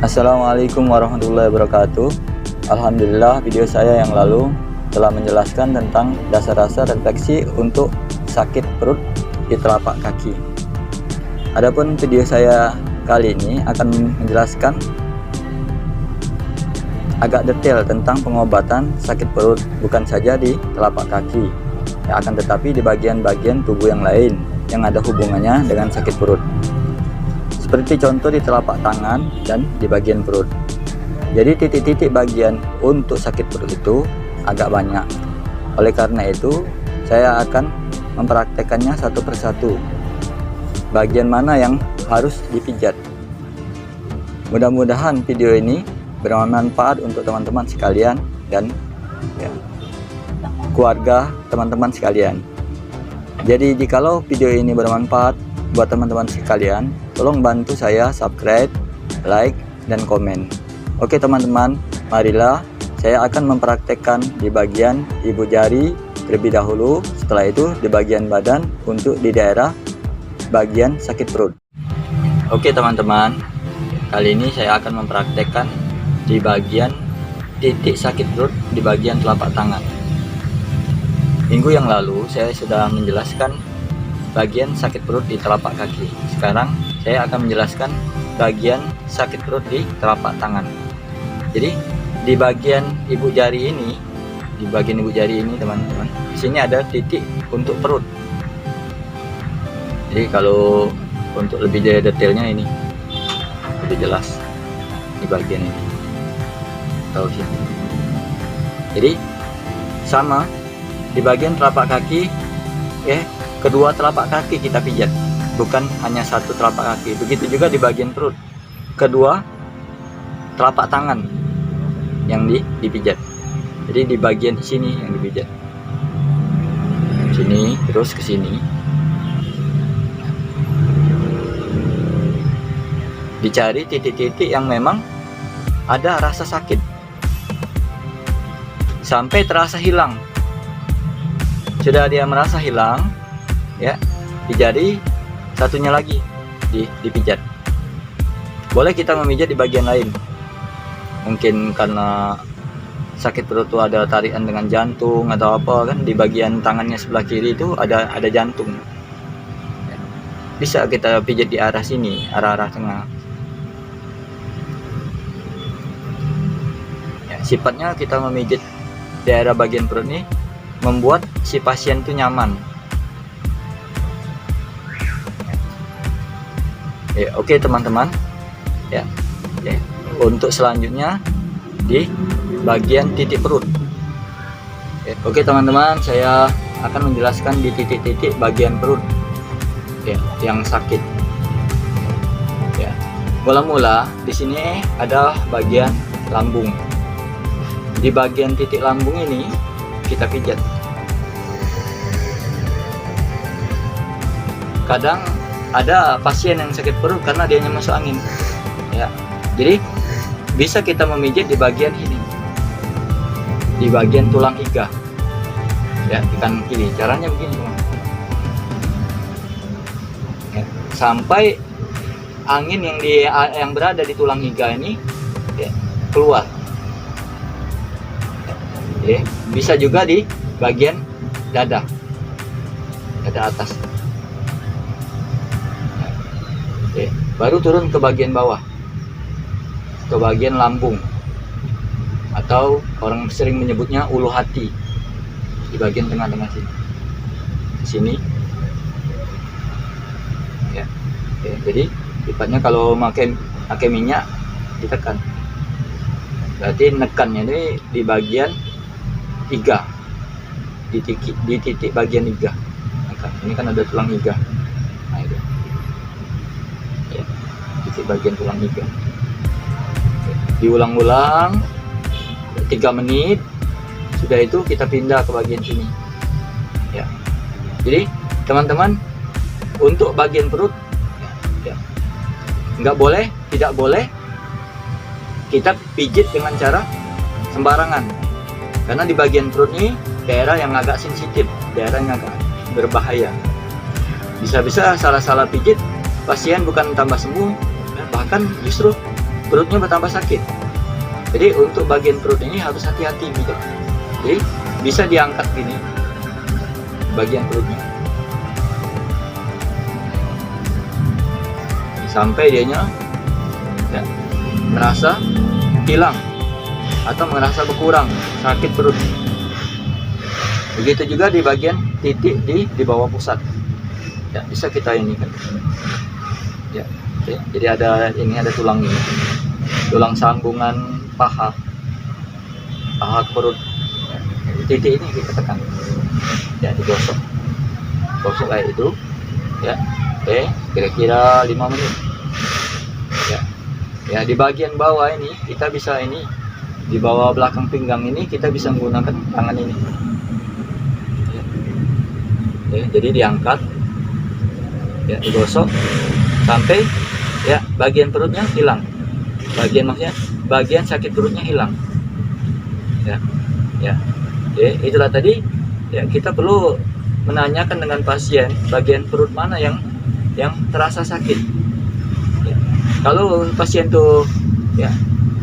Assalamualaikum warahmatullahi wabarakatuh. Alhamdulillah, video saya yang lalu telah menjelaskan tentang dasar-dasar refleksi untuk sakit perut di telapak kaki. Adapun video saya kali ini akan menjelaskan agak detail tentang pengobatan sakit perut, bukan saja di telapak kaki, akan tetapi di bagian-bagian tubuh yang lain yang ada hubungannya dengan sakit perut. Seperti contoh di telapak tangan dan di bagian perut. Jadi titik-titik bagian untuk sakit perut itu agak banyak. Oleh karena itu, saya akan mempraktekannya satu persatu. Bagian mana yang harus dipijat. Mudah-mudahan video ini bermanfaat untuk teman-teman sekalian dan keluarga teman-teman sekalian. Jadi jikalau video ini bermanfaat buat teman-teman sekalian, tolong bantu saya subscribe, like, dan komen. Oke teman-teman, marilah saya akan mempraktekkan di bagian ibu jari terlebih dahulu, setelah itu di bagian badan untuk di daerah bagian sakit perut. Oke teman-teman, kali ini saya akan mempraktekkan di bagian titik sakit perut di bagian telapak tangan. Minggu yang lalu saya sudah menjelaskan bagian sakit perut di telapak kaki. Sekarang saya akan menjelaskan bagian sakit perut di telapak tangan. Jadi di bagian ibu jari ini, teman-teman, di sini ada titik untuk perut. Jadi kalau untuk lebih detailnya ini lebih jelas di bagian ini atau sini. Jadi sama di bagian telapak kaki, kedua telapak kaki kita pijat, bukan hanya satu telapak kaki. Begitu juga di bagian perut, kedua telapak tangan yang dipijat. Jadi di bagian sini yang dipijat, sini terus ke sini. Dicari titik-titik yang memang ada rasa sakit sampai terasa hilang. Sudah dia merasa hilang, dijari satunya lagi dipijat. Boleh kita memijat di bagian lain, mungkin karena sakit perut itu ada tarikan dengan jantung atau apa kan, di bagian tangannya sebelah kiri itu ada jantung. Bisa kita pijat di arah sini, arah tengah. Sifatnya kita memijat daerah bagian perut ini membuat si pasien itu nyaman. Oke teman-teman, untuk selanjutnya di bagian titik perut. Oke teman-teman, saya akan menjelaskan di titik-titik bagian perut yang sakit. Mula-mula di sini ada bagian lambung. Di bagian titik lambung ini kita pijat. Kadang ada pasien yang sakit perut karena dianya masuk angin, jadi bisa kita memijat di bagian ini, di bagian tulang iga, di kanan kiri. Caranya begini, sampai angin yang berada di tulang iga ini keluar. Bisa juga di bagian dada atas. Baru turun ke bagian bawah, ke bagian lambung, atau orang sering menyebutnya ulu hati, di bagian tengah-tengah sini. Jadi sifatnya kalau pakai minyak ditekan, berarti nekannya ini di bagian iga, di titik bagian iga. Ini kan ada tulang iga, itu titik bagian tulang iga. Diulang-ulang 3 menit, sudah itu kita pindah ke bagian sini. Jadi teman-teman, untuk bagian perut tidak boleh kita pijit dengan cara sembarangan, karena di bagian perut ini daerah yang agak sensitif, daerah yang agak berbahaya. Bisa-bisa salah-salah pijit, pasien bukan tambah sembuh, bahkan justru perutnya bertambah sakit. Jadi untuk bagian perut ini harus hati-hati gitu. Jadi bisa diangkat gini bagian perutnya sampai dianya ya, merasa hilang atau merasa berkurang sakit perut. Begitu juga di bagian titik di bawah pusat. Ya, bisa kita ini kan. Ya, oke. Jadi ada tulang ini. Tulang sambungan paha perut. Ya, titik ini kita tekan. Ya, digosok. Gosok kayak itu. Ya. Oke, kira-kira 5 menit. Ya. Ya, di bagian bawah ini kita bisa ini di bawah belakang pinggang ini kita bisa menggunakan tangan ini. Ya, jadi diangkat, ya, digosok sampai ya bagian perutnya hilang, bagian sakit perutnya hilang. Ya, ya, itulah tadi. Ya, kita perlu menanyakan dengan pasien bagian perut mana yang terasa sakit. Ya, kalau pasien tuh ya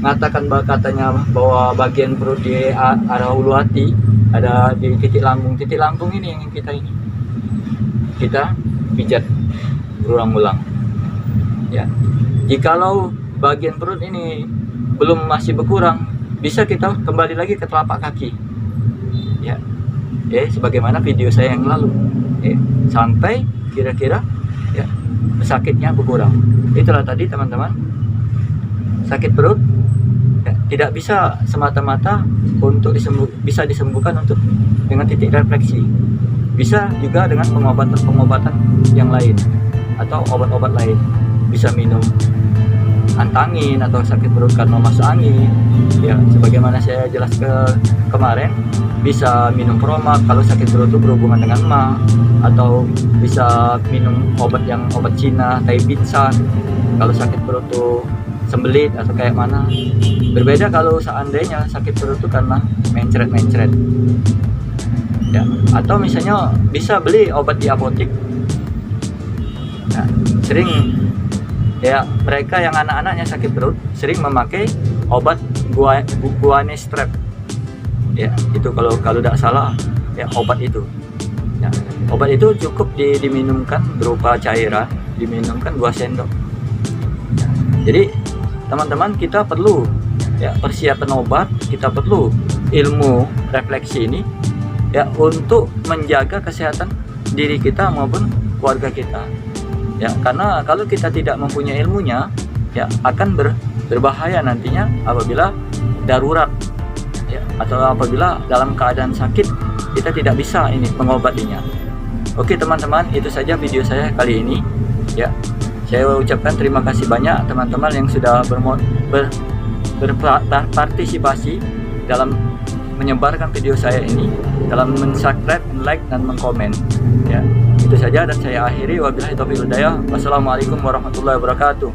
mengatakan katanya bahwa bagian perut di arah ulu hati ada di titik lambung ini yang kita pijat berulang-ulang. Ya, jikalau bagian perut ini masih berkurang, bisa kita kembali lagi ke telapak kaki. Ya, sebagaimana video saya yang lalu. Sampai kira-kira ya sakitnya berkurang. Itulah tadi teman-teman, sakit perut ya, tidak bisa semata-mata bisa disembuhkan dengan titik refleksi. Bisa juga dengan pengobatan yang lain atau obat-obat lain. Bisa minum antangin atau sakit perut karena masuk angin. Ya, sebagaimana saya jelas kemarin, bisa minum Promax kalau sakit perut itu berhubungan dengan ma, atau bisa minum obat Cina, Taibitsan kalau sakit perut itu sembelit atau kayak mana. Berbeda kalau seandainya sakit perut itu karena mencret. Ya, atau misalnya bisa beli obat di apotek. Nah, sering ya mereka yang anak-anaknya sakit perut sering memakai obat guane strep. Ya, itu kalau tidak salah ya obat itu. Ya, obat itu cukup diminumkan berupa cairan, diminumkan 2 sendok. Ya, jadi teman-teman, kita perlu ya persiapan obat, kita perlu ilmu refleksi ini ya untuk menjaga kesehatan diri kita maupun keluarga kita. Ya, karena kalau kita tidak mempunyai ilmunya ya akan berbahaya nantinya apabila darurat ya, atau apabila dalam keadaan sakit kita tidak bisa mengobatinya. Oke teman-teman, itu saja video saya kali ini. Ya, saya ucapkan terima kasih banyak teman-teman yang sudah berpartisipasi dalam menyebarkan video saya ini, dalam men-subscribe, like, dan mengkomen. Ya, itu saja dan saya akhiri. Wabillahi taufiq wal hidayah. Wassalamualaikum warahmatullahi wabarakatuh.